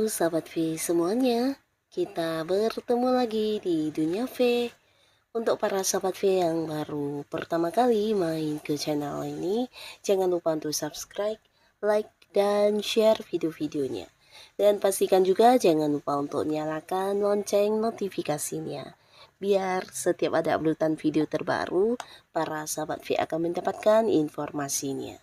sahabat V semuanya, kita bertemu lagi di Dunia V. Untuk para sahabat V yang baru pertama kali main ke channel ini, jangan lupa untuk subscribe, like, dan share video-videonya. Dan pastikan juga jangan lupa untuk nyalakan lonceng notifikasinya, biar setiap ada uploadan video terbaru, para sahabat V akan mendapatkan informasinya.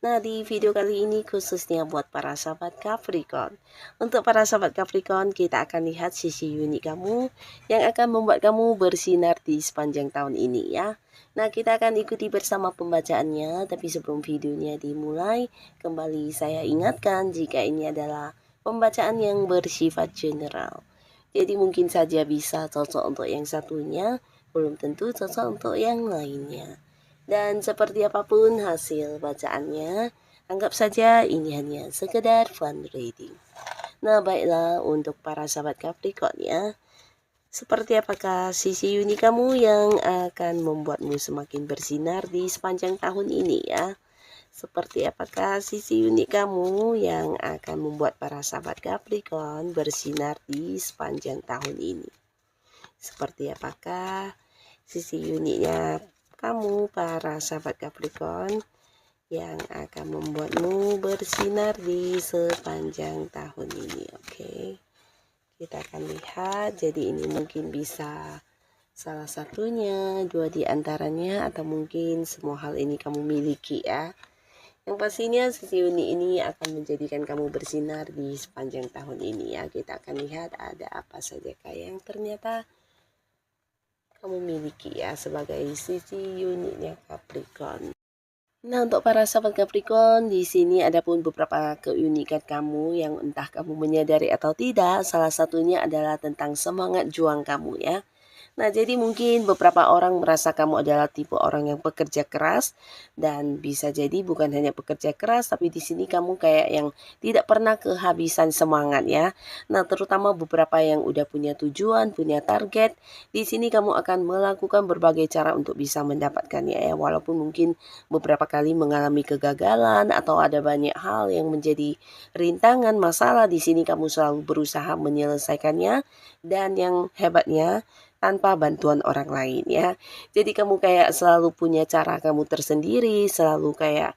Nah, di video kali ini khususnya buat para sahabat Capricorn. Untuk para sahabat Capricorn, kita akan lihat sisi unik kamu yang akan membuat kamu bersinar di sepanjang tahun ini ya. Nah, kita akan ikuti bersama pembacaannya, tapi sebelum videonya dimulai, kembali saya ingatkan jika ini adalah pembacaan yang bersifat general. Jadi mungkin saja bisa cocok untuk yang satunya, belum tentu cocok untuk yang lainnya. Dan seperti apapun hasil bacaannya, anggap saja ini hanya sekedar fun reading. Nah, baiklah untuk para sahabat Capricorn ya. Seperti apakah sisi unik kamu yang akan membuatmu semakin bersinar di sepanjang tahun ini ya? Seperti apakah sisi unik kamu yang akan membuat para sahabat Capricorn bersinar di sepanjang tahun ini? Seperti apakah sisi uniknya kamu para sahabat Capricorn yang akan membuatmu bersinar di sepanjang tahun ini. Oke, kita akan lihat. Jadi ini mungkin bisa salah satunya, dua di antaranya, atau mungkin semua hal ini kamu miliki ya. Yang pastinya sisi unik ini akan menjadikan kamu bersinar di sepanjang tahun ini ya. Kita akan lihat ada apa saja yang ternyata kamu miliki ya sebagai sisi uniknya Capricorn. Nah, untuk para sahabat Capricorn, di sini ada pun beberapa keunikan kamu yang entah kamu menyadari atau tidak. Salah satunya adalah tentang semangat juang kamu ya. Nah, jadi mungkin beberapa orang merasa kamu adalah tipe orang yang pekerja keras, dan bisa jadi bukan hanya pekerja keras, tapi di sini kamu kayak yang tidak pernah kehabisan semangat ya. Nah, terutama beberapa yang udah punya tujuan, punya target, di sini kamu akan melakukan berbagai cara untuk bisa mendapatkannya ya, walaupun mungkin beberapa kali mengalami kegagalan atau ada banyak hal yang menjadi rintangan, masalah, di sini kamu selalu berusaha menyelesaikannya, dan yang hebatnya tanpa bantuan orang lain ya. Jadi kamu kayak selalu punya cara kamu tersendiri, selalu kayak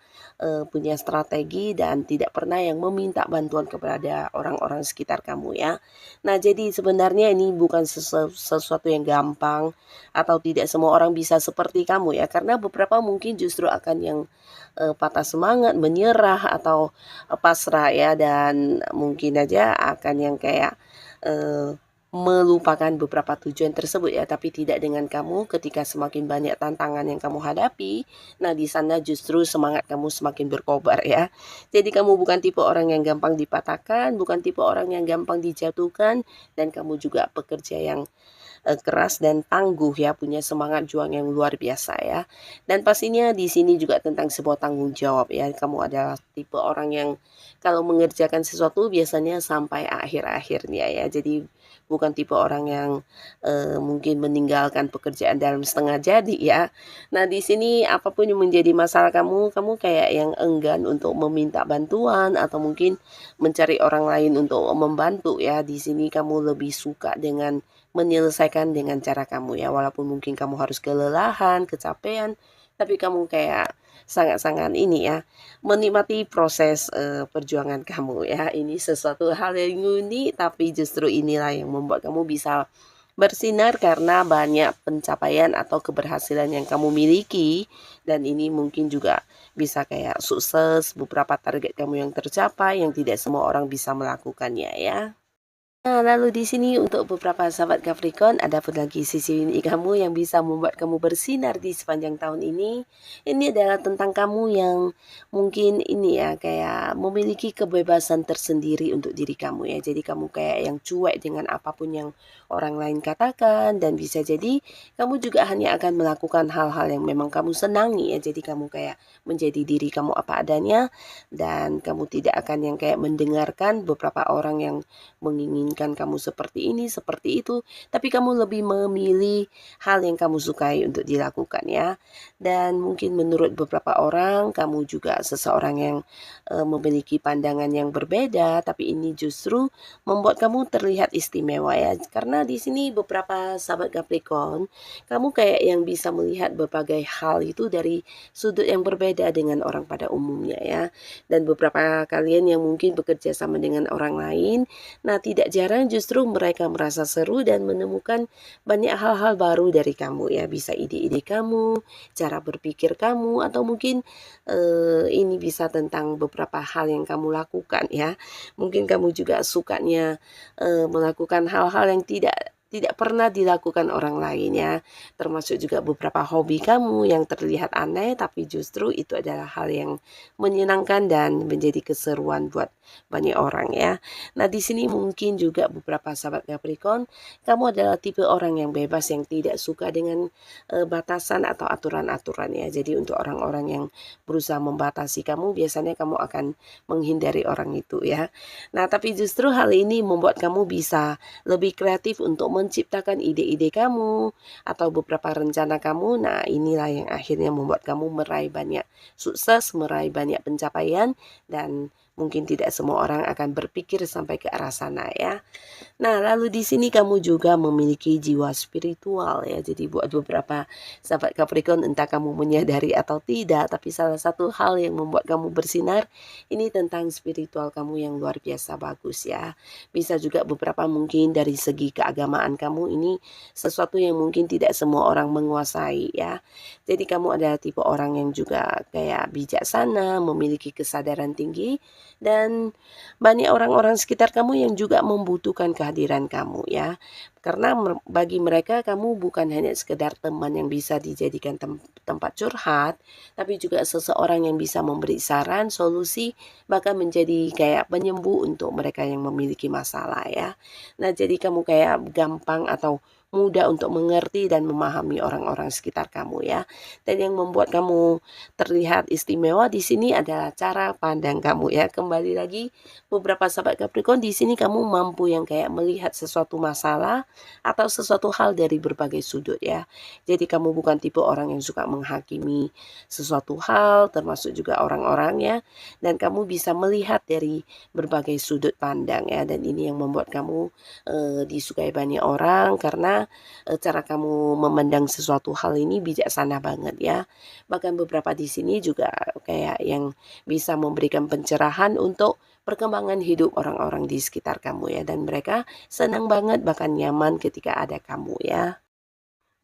punya strategi dan tidak pernah yang meminta bantuan kepada orang-orang sekitar kamu ya. Nah, jadi sebenarnya ini bukan sesuatu yang gampang atau tidak semua orang bisa seperti kamu ya, karena beberapa mungkin justru akan yang patah semangat, menyerah atau pasrah ya, dan mungkin aja akan yang kayak melupakan beberapa tujuan tersebut ya, tapi tidak dengan kamu. Ketika semakin banyak tantangan yang kamu hadapi, nah di sana justru semangat kamu semakin berkobar ya. Jadi kamu bukan tipe orang yang gampang dipatahkan, bukan tipe orang yang gampang dijatuhkan, dan kamu juga pekerja yang keras dan tangguh ya, punya semangat juang yang luar biasa ya. Dan pastinya di sini juga tentang sebuah tanggung jawab ya. Kamu adalah tipe orang yang kalau mengerjakan sesuatu biasanya sampai akhir-akhirnya ya. Jadi bukan tipe orang yang mungkin meninggalkan pekerjaan dalam setengah jadi ya. Nah, di sini apapun yang menjadi masalah kamu kayak yang enggan untuk meminta bantuan atau mungkin mencari orang lain untuk membantu ya. Di sini kamu lebih suka dengan menyelesaikan dengan cara kamu ya, walaupun mungkin kamu harus kelelahan, kecapean, tapi kamu kayak sangat-sangat ini ya, menikmati proses perjuangan kamu ya. Ini sesuatu hal yang unik, tapi justru inilah yang membuat kamu bisa bersinar karena banyak pencapaian atau keberhasilan yang kamu miliki, dan ini mungkin juga bisa kayak sukses beberapa target kamu yang tercapai yang tidak semua orang bisa melakukannya ya. Nah, lalu di sini untuk beberapa sahabat Capricorn, ada pun lagi sisi unik kamu yang bisa membuat kamu bersinar di sepanjang tahun ini. Ini adalah tentang kamu yang mungkin ini ya, kayak memiliki kebebasan tersendiri untuk diri kamu ya. Jadi kamu kayak yang cuek dengan apapun yang orang lain katakan, dan bisa jadi kamu juga hanya akan melakukan hal-hal yang memang kamu senangi ya. Jadi kamu kayak menjadi diri kamu apa adanya, dan kamu tidak akan yang kayak mendengarkan beberapa orang yang menginginkan menginginkan kamu seperti ini, seperti itu, tapi kamu lebih memilih hal yang kamu sukai untuk dilakukan ya. Dan mungkin menurut beberapa orang kamu juga seseorang yang memiliki pandangan yang berbeda, tapi ini justru membuat kamu terlihat istimewa ya. Karena di sini beberapa sahabat Capricorn, kamu kayak yang bisa melihat berbagai hal itu dari sudut yang berbeda dengan orang pada umumnya ya. Dan beberapa kalian yang mungkin bekerja sama dengan orang lain, nah tidak jarang justru mereka merasa seru dan menemukan banyak hal-hal baru dari kamu ya. Bisa ide-ide kamu, cara berpikir kamu, atau mungkin ini bisa tentang beberapa hal yang kamu lakukan ya. Mungkin kamu juga sukanya melakukan hal-hal yang tidak pernah dilakukan orang lain ya, termasuk juga beberapa hobi kamu yang terlihat aneh tapi justru itu adalah hal yang menyenangkan dan menjadi keseruan buat banyak orang ya. Nah, di sini mungkin juga beberapa sahabat Capricorn, kamu adalah tipe orang yang bebas yang tidak suka dengan batasan atau aturan-aturan ya. Jadi untuk orang-orang yang berusaha membatasi kamu, biasanya kamu akan menghindari orang itu ya. Nah, tapi justru hal ini membuat kamu bisa lebih kreatif untuk menciptakan ide-ide kamu atau beberapa rencana kamu. Nah, inilah yang akhirnya membuat kamu meraih banyak sukses, meraih banyak pencapaian, dan mungkin tidak semua orang akan berpikir sampai ke arah sana ya. Nah, lalu di sini kamu juga memiliki jiwa spiritual ya. Jadi buat beberapa sahabat Capricorn, entah kamu menyadari atau tidak, tapi salah satu hal yang membuat kamu bersinar ini tentang spiritual kamu yang luar biasa bagus ya. Bisa juga beberapa mungkin dari segi keagamaan kamu ini sesuatu yang mungkin tidak semua orang menguasai ya. Jadi kamu adalah tipe orang yang juga kayak bijaksana, memiliki kesadaran tinggi, dan banyak orang-orang sekitar kamu yang juga membutuhkan kehadiran kamu ya. Karena bagi mereka kamu bukan hanya sekedar teman yang bisa dijadikan tempat curhat, tapi juga seseorang yang bisa memberi saran, solusi, bahkan menjadi kayak penyembuh untuk mereka yang memiliki masalah ya. Nah, jadi kamu kayak gampang atau mudah untuk mengerti dan memahami orang-orang sekitar kamu ya. Dan yang membuat kamu terlihat istimewa di sini adalah cara pandang kamu ya. Kembali lagi, beberapa sahabat Capricorn, di sini kamu mampu yang kayak melihat sesuatu masalah atau sesuatu hal dari berbagai sudut ya. Jadi kamu bukan tipe orang yang suka menghakimi sesuatu hal, termasuk juga orang-orang ya. Dan kamu bisa melihat dari berbagai sudut pandang ya. Dan ini yang membuat kamu disukai banyak orang karena cara kamu memandang sesuatu hal ini bijaksana banget ya. Bahkan beberapa di sini juga kayak yang bisa memberikan pencerahan untuk perkembangan hidup orang-orang di sekitar kamu ya, dan mereka senang banget bahkan nyaman ketika ada kamu ya.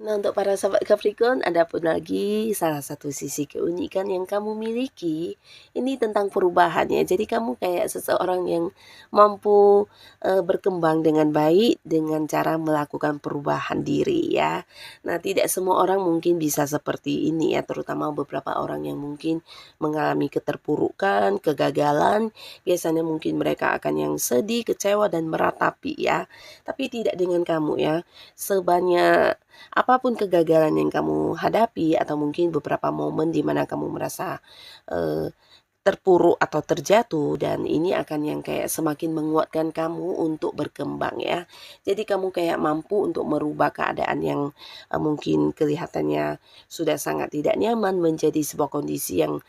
Nah, untuk para sahabat Capricorn, ada pun lagi salah satu sisi keunikan yang kamu miliki, ini tentang perubahan ya. Jadi kamu kayak seseorang yang mampu berkembang dengan baik dengan cara melakukan perubahan diri ya. Nah, tidak semua orang mungkin bisa seperti ini ya, terutama beberapa orang yang mungkin mengalami keterpurukan, kegagalan. Biasanya mungkin mereka akan yang sedih, kecewa, dan meratapi ya. Tapi tidak dengan kamu ya. Sebanyak apapun kegagalan yang kamu hadapi atau mungkin beberapa momen di mana kamu merasa eh, terpuruk atau terjatuh, dan ini akan yang kayak semakin menguatkan kamu untuk berkembang ya. Jadi kamu kayak mampu untuk merubah keadaan yang mungkin kelihatannya sudah sangat tidak nyaman menjadi sebuah kondisi yang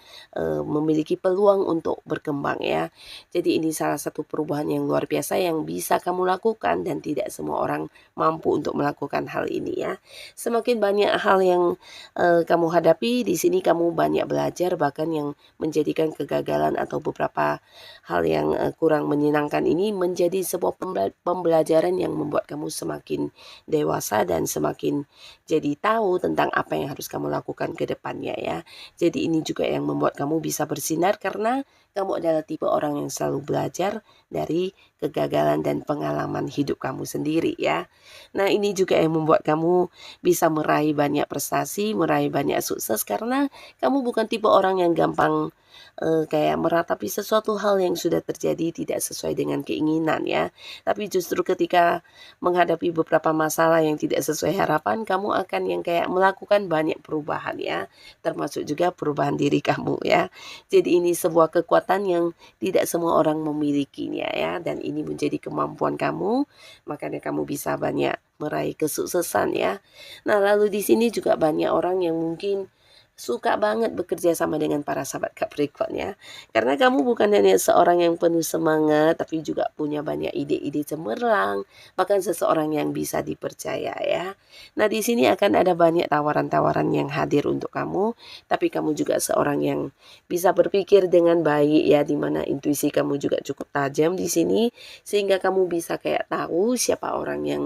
memiliki peluang untuk berkembang ya. Jadi ini salah satu perubahan yang luar biasa yang bisa kamu lakukan dan tidak semua orang mampu untuk melakukan hal ini ya. Semakin banyak hal yang kamu hadapi, di sini kamu banyak belajar, bahkan yang menjadikan kegagalan atau beberapa hal yang kurang menyenangkan ini menjadi sebuah pembelajaran yang membuat kamu semakin dewasa dan semakin jadi tahu tentang apa yang harus kamu lakukan ke depannya ya. Jadi ini juga yang membuat kamu bisa bersinar karena kamu adalah tipe orang yang selalu belajar dari kegagalan dan pengalaman hidup kamu sendiri ya. Nah, ini juga yang membuat kamu bisa meraih banyak prestasi, meraih banyak sukses karena kamu bukan tipe orang yang gampang kayak meratapi sesuatu hal yang sudah terjadi tidak sesuai dengan keinginan ya. Tapi justru ketika menghadapi beberapa masalah yang tidak sesuai harapan, kamu akan yang kayak melakukan banyak perubahan ya, termasuk juga perubahan diri kamu ya. Jadi ini sebuah kekuatan kekuatan yang tidak semua orang memilikinya ya, dan ini menjadi kemampuan kamu, makanya kamu bisa banyak meraih kesuksesan ya. Nah, lalu di sini juga banyak orang yang mungkin suka banget bekerja sama dengan para sahabat Capricorn ya. Karena kamu bukan hanya seorang yang penuh semangat, tapi juga punya banyak ide-ide cemerlang, bahkan seseorang yang bisa dipercaya ya. Nah, di sini akan ada banyak tawaran-tawaran yang hadir untuk kamu, tapi kamu juga seorang yang bisa berpikir dengan baik ya, di mana intuisi kamu juga cukup tajam di sini, sehingga kamu bisa kayak tahu siapa orang yang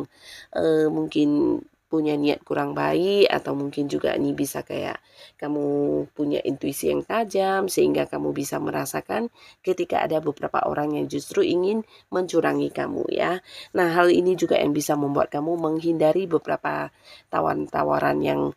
mungkin punya niat kurang baik, atau mungkin juga ini bisa kayak kamu punya intuisi yang tajam sehingga kamu bisa merasakan ketika ada beberapa orang yang justru ingin mencurangi kamu ya. Nah, hal ini juga yang bisa membuat kamu menghindari beberapa tawaran-tawaran yang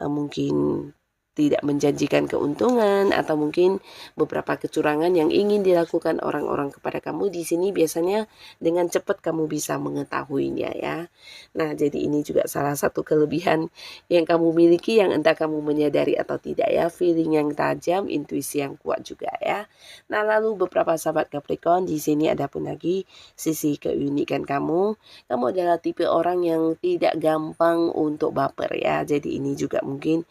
mungkin tidak menjanjikan keuntungan, atau mungkin beberapa kecurangan yang ingin dilakukan orang-orang kepada kamu. Di sini biasanya dengan cepat kamu bisa mengetahuinya ya. Nah, jadi ini juga salah satu kelebihan yang kamu miliki yang entah kamu menyadari atau tidak ya, feeling yang tajam, intuisi yang kuat juga ya. Nah, lalu beberapa sahabat Capricorn, di sini ada pun lagi sisi keunikan kamu. Kamu adalah tipe orang yang tidak gampang untuk baper ya. Jadi ini juga mungkin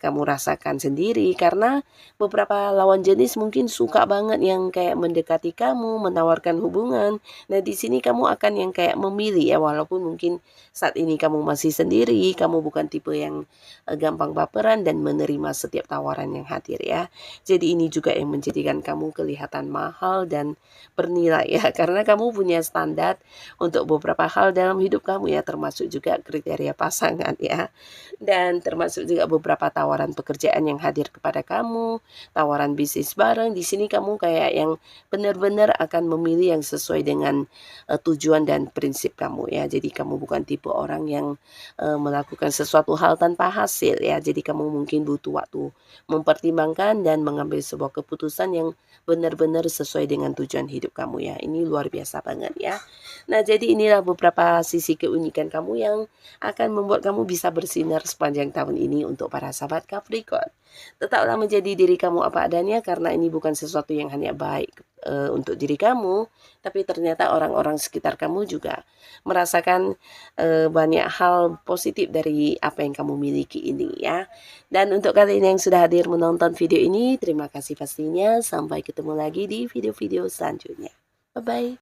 kamu rasakan sendiri, karena beberapa lawan jenis mungkin suka banget yang kayak mendekati kamu, menawarkan hubungan. Nah, di sini kamu akan yang kayak memilih ya, walaupun mungkin saat ini kamu masih sendiri, kamu bukan tipe yang gampang baperan dan menerima setiap tawaran yang hadir ya. Jadi ini juga yang menjadikan kamu kelihatan mahal dan bernilai ya, karena kamu punya standar untuk beberapa hal dalam hidup kamu ya, termasuk juga kriteria pasangan ya. Dan termasuk juga beberapa tawaran pekerjaan yang hadir kepada kamu, tawaran bisnis bareng. Di sini kamu kayak yang benar-benar akan memilih yang sesuai dengan tujuan dan prinsip kamu ya. Jadi kamu bukan tipe orang yang melakukan sesuatu hal tanpa hasil ya. Jadi kamu mungkin butuh waktu mempertimbangkan dan mengambil sebuah keputusan yang benar-benar sesuai dengan tujuan hidup kamu ya. Ini luar biasa banget ya. Nah, jadi inilah beberapa sisi keunikan kamu yang akan membuat kamu bisa bersinar sepanjang tahun ini untuk para sahabat Capricorn. Tetaplah menjadi diri kamu apa adanya, karena ini bukan sesuatu yang hanya baik untuk diri kamu, tapi ternyata orang-orang sekitar kamu juga merasakan banyak hal positif dari apa yang kamu miliki ini ya. Dan untuk kalian yang sudah hadir menonton video ini, terima kasih pastinya. Sampai ketemu lagi di video-video selanjutnya. Bye-bye.